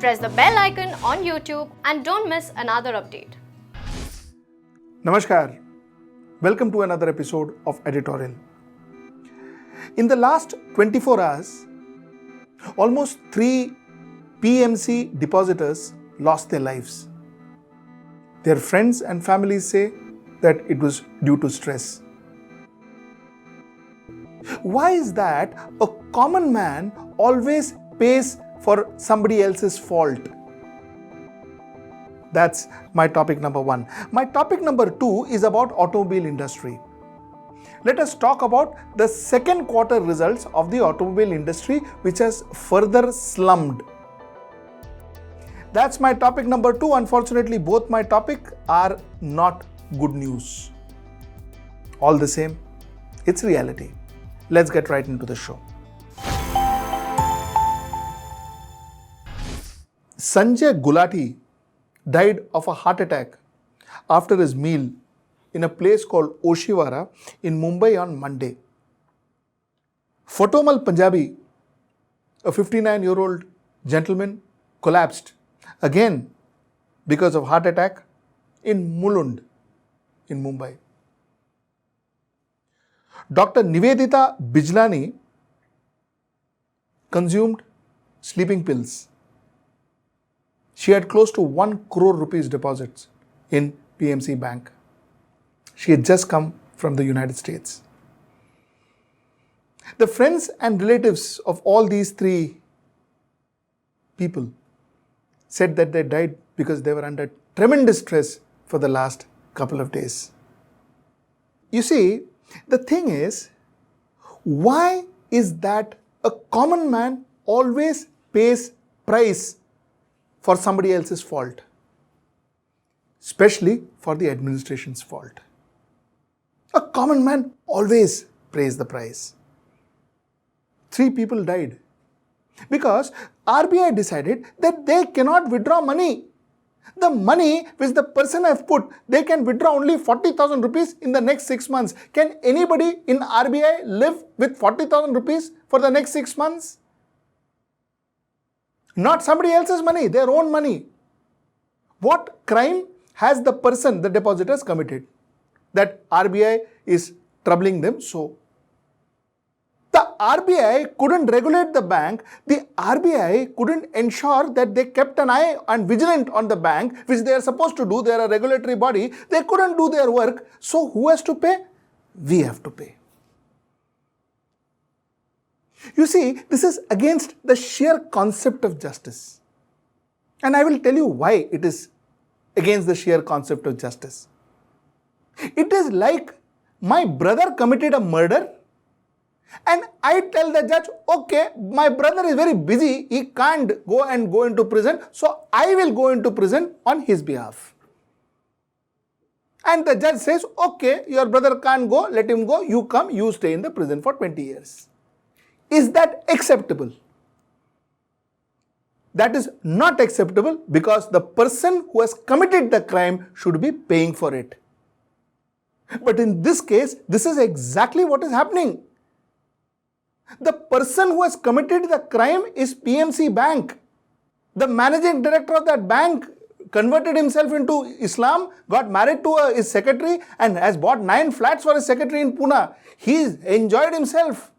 Press the bell icon on YouTube and don't miss another update. Namaskar. Welcome to another episode of Editorial. In the last 24 hours, almost 3 PMC depositors lost their lives. Their friends and families say that it was due to stress. Why is that a common man always pays for somebody else's fault? That's my topic number 1. My topic number 2 is about automobile industry. Let us talk about the second quarter results of the automobile industry, which has further slumped. That's my topic number 2. Unfortunately, both my topics are not good news. All the same, it's reality. Let's get right into the show. Sanjay Gulati died of a heart attack after his meal in a place called Oshiwara in Mumbai on Monday. Photomal Punjabi, a 59-year-old gentleman, collapsed again because of heart attack in Mulund in Mumbai. Dr. Nivedita Bijlani consumed sleeping pills. She had close to 1 crore rupees deposits in PMC Bank. She had just come from the United States. The friends and relatives of all these 3 people said that they died because they were under tremendous stress for the last couple of days. You see, the thing is, why is that a common man always pays price for somebody else's fault? Especially for the administration's fault. A common man always pays the price. 3 people died because RBI decided that they cannot withdraw money. The money which the person have put, they can withdraw only 40,000 rupees in the next 6 months. Can anybody in RBI live with 40,000 rupees for the next 6 months? Not somebody else's money, their own money. What crime has the person, the depositors, committed that RBI is troubling them so? The RBI couldn't regulate the bank. The RBI couldn't ensure that they kept an eye and vigilant on the bank, which they are supposed to do. They are a regulatory body. They couldn't do their work. So who has to pay? We have to pay. You see, this is against the sheer concept of justice. And I will tell you why it is against the sheer concept of justice. It is like my brother committed a murder and I tell the judge, okay, my brother is very busy, he can't go into prison, so I will go into prison on his behalf. And the judge says, okay, your brother can't go, let him go, you come, you stay in the prison for 20 years. Is that acceptable? That is not acceptable because the person who has committed the crime should be paying for it. But in this case, this is exactly what is happening. The person who has committed the crime is PMC Bank. The managing director of that bank converted himself into Islam, got married to his secretary and has bought 9 flats for his secretary in Pune. He enjoyed himself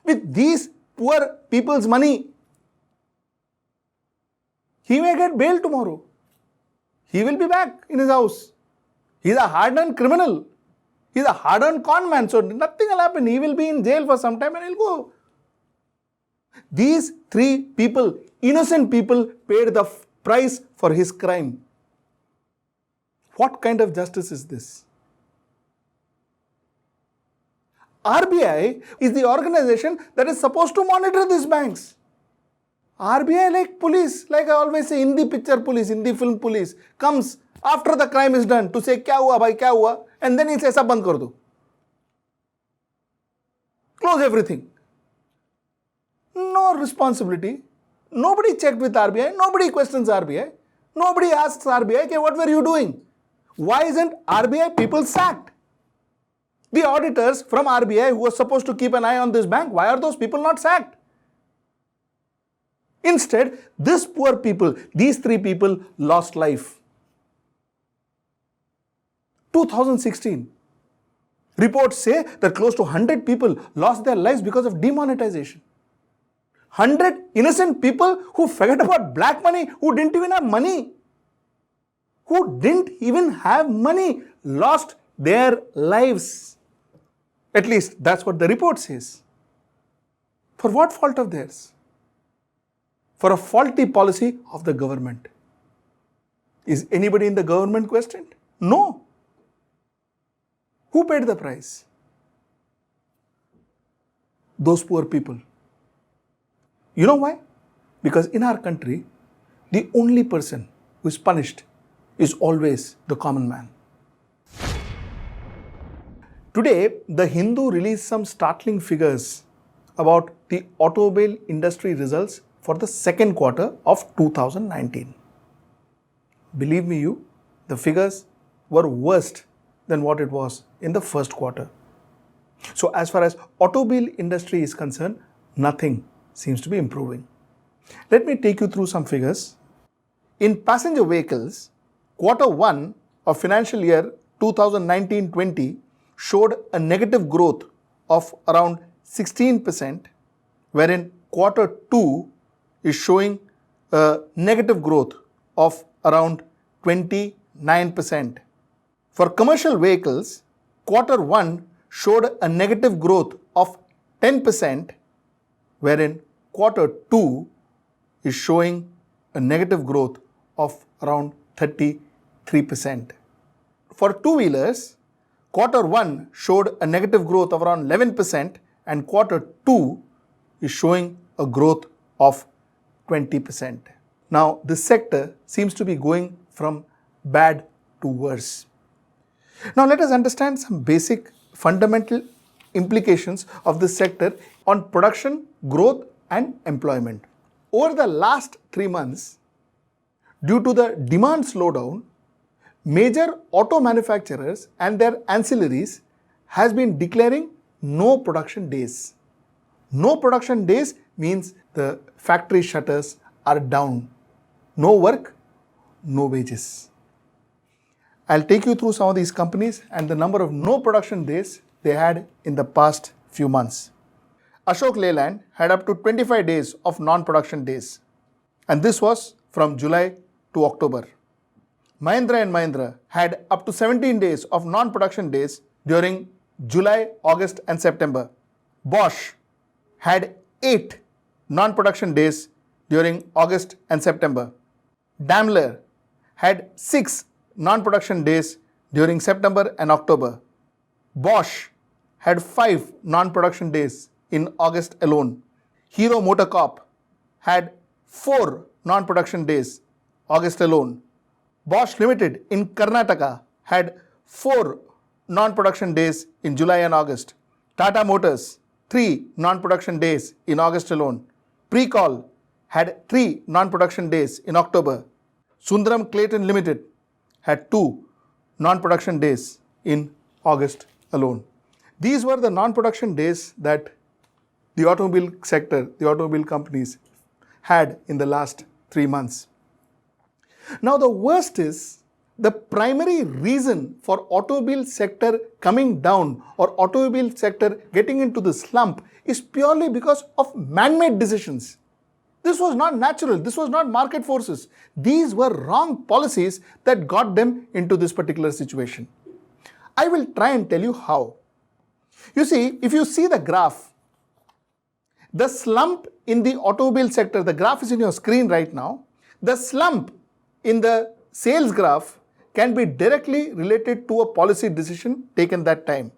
with these poor people's money. He may get bail tomorrow. He will be back in his house. He is a hardened criminal. He is a hardened con man, so nothing will happen. He will be in jail for some time and he'll go. These 3 people, innocent people, paid the price for his crime. What kind of justice is this? RBI is the organization that is supposed to monitor these banks. RBI, like police, like I always say, Hindi picture police, Hindi film police, comes after the crime is done to say, kya hua bhai, kya hua? And then he says, sab band kar do. Close everything. No responsibility. Nobody checked with RBI. Nobody questions RBI. Nobody asks RBI, okay, what were you doing? Why isn't RBI people sacked? The auditors from RBI who were supposed to keep an eye on this bank, why are those people not sacked? Instead, these poor people, these three people lost life. 2016. Reports say that close to 100 people lost their lives because of demonetization. 100 innocent people who forget about black money, who didn't even have money. Lost their lives. At least that's what the report says. For what fault of theirs? For a faulty policy of the government. Is anybody in the government questioned? No. Who paid the price? Those poor people. You know why? Because in our country, the only person who is punished is always the common man. Today, the Hindu released some startling figures about the automobile industry results for the second quarter of 2019. Believe me you, the figures were worse than what it was in the first quarter. So as far as automobile industry is concerned, nothing seems to be improving. Let me take you through some figures. In passenger vehicles, quarter 1 of financial year 2019-20 showed a negative growth of around 16%, wherein quarter 2 is showing a negative growth of around 29%. For commercial vehicles, quarter 1 showed a negative growth of 10%, wherein quarter 2 is showing a negative growth of around 33%. For two-wheelers, quarter 1 showed a negative growth of around 11% and quarter 2 is showing a growth of 20%. Now, this sector seems to be going from bad to worse. Now, let us understand some basic fundamental implications of this sector on production, growth and employment. Over the last 3 months, due to the demand slowdown, major auto manufacturers and their ancillaries has been declaring no production days. No production days means the factory shutters are down. No work, no wages. I'll take you through some of these companies and the number of no production days they had in the past few months. Ashok Leyland had up to 25 days of non-production days, and this was from July to October. Mahindra & Mahindra had up to 17 days of non-production days during July, August and September. Bosch had 8 non-production days during August and September. Daimler had 6 non-production days during September and October. Bosch had 5 non-production days in August alone. Hero MotoCorp had 4 non-production days August alone. Bosch Limited in Karnataka had 4 non-production days in July and August. Tata Motors, 3 non-production days in August alone. Precall had 3 non-production days in October. Sundaram Clayton Limited had 2 non-production days in August alone. These were the non-production days that the automobile sector, the automobile companies had in the last 3 months. Now the worst is, the primary reason for automobile sector coming down or automobile sector getting into the slump is purely because of man-made decisions. This was not natural, this was not market forces. These were wrong policies that got them into this particular situation. I will try and tell you how. You see, if you see the graph, the slump in the automobile sector, the graph is in your screen right now. The slump in the sales graph can be directly related to a policy decision taken that time.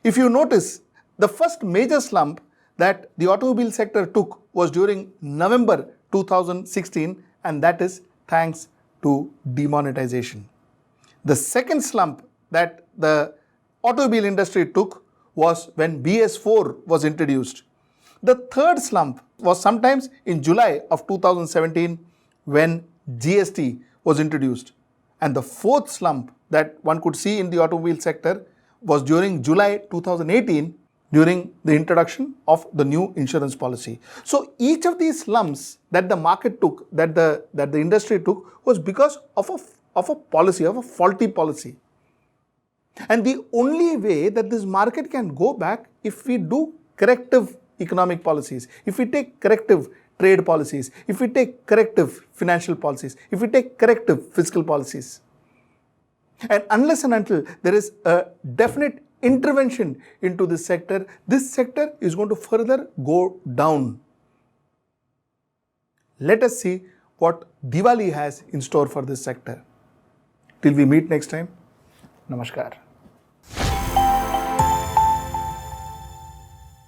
If you notice, the first major slump that the automobile sector took was during November 2016, and that is thanks to demonetization. The second slump that the automobile industry took was when BS4 was introduced. The third slump was sometimes in July of 2017 when GST was introduced. And the fourth slump that one could see in the automobile sector was during July 2018 during the introduction of the new insurance policy. So each of these slumps that the market took, that the industry took, was because of a policy, of a faulty policy. And the only way that this market can go back if we do corrective economic policies, if we take corrective trade policies, if we take corrective financial policies, if we take corrective fiscal policies. And unless and until there is a definite intervention into this sector is going to further go down. Let us see what Diwali has in store for this sector. Till we meet next time, Namaskar.